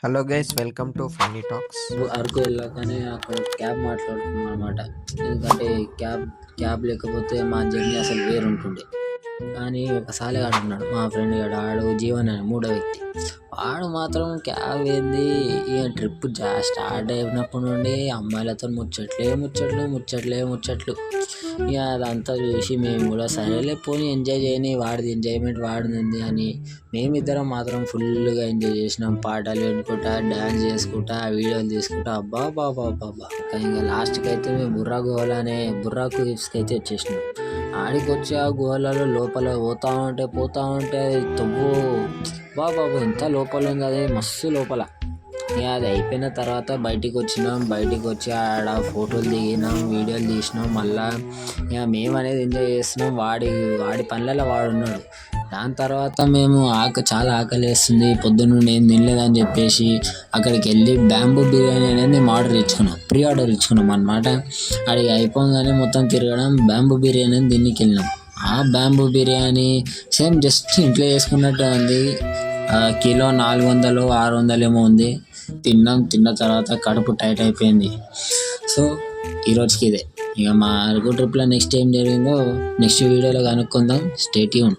Hello guys, welcome to funny talks. Araku వెళ్ళాకనే అక్కడ cab మాట్లాడుకున్నాం అనమాట. ఎందుకంటే క్యాబ్ లేకపోతే మా జర్నీ అసలు వేరుంటుండే. కానీ ఒక సాలెగాడు ఉన్నాడు, మా ఫ్రెండ్ గాడు, ఆడు జీవన్ అని మూడో వ్యక్తి. వాడు మాత్రం క్యాబ్ ఏంది, ఇక ట్రిప్ స్టార్ట్ అయినప్పటి నుండి అమ్మాయిలతో ముచ్చట్లు. ఇక అదంతా చూసి మేము కూడా సరేలే పోనీ ఎంజాయ్ చేయని, వాడిది ఎంజాయ్మెంట్ వాడిది అని మేమిద్దరం మాత్రం ఫుల్గా ఎంజాయ్ చేసినాం. పాటలు వినుకుంటా, డ్యాన్స్ చేసుకుంటా, వీడియోలు తీసుకుంటా, అబ్బా. ఇంకా లాస్ట్కి అయితే మేము బుర్రా కుయిస్కి అయితే వచ్చేసినాం. ఆడికి వచ్చి ఆ గుహలలో లోపల పోతా ఉంటే తవ్వు బాబా ఎంత లోపల ఉంది, అది మస్తు లోపల. ఇక అది అయిపోయిన తర్వాత బయటికి వచ్చి ఆడ ఫోటోలు దిగినాం, వీడియోలు తీసినాం. మళ్ళా ఇక మేము అనేది ఎంజాయ్ చేస్తున్నాం. వాడి పనులలో వాడున్నాడు. దాని తర్వాత మేము చాలా ఆకలి వేస్తుంది, పొద్దున్న ఏం తినలేదని చెప్పేసి అక్కడికి వెళ్ళి బ్యాంబూ బిర్యానీ అనేది మేము ప్రీ ఆర్డర్ ఇచ్చుకున్నాం అనమాట. అడిగి అయిపోగానే మొత్తం తిరగడం, బ్యాంబూ బిర్యానీ అని దీనికి వెళ్ళినాం. ఆ బ్యాంబూ బిర్యానీ సేమ్ జస్ట్ ఇంట్లో చేసుకున్నట్టు ఉంది. కిలో 400 600 ఏమో ఉంది. తిన్న తర్వాత కడుపు టైట్ అయిపోయింది. సో ఈరోజుకి ఇదే. ఇక మా అరకు ట్రిప్లో నెక్స్ట్ ఏం జరిగిందో నెక్స్ట్ వీడియోలో కనుక్కుందాం. Stay tune.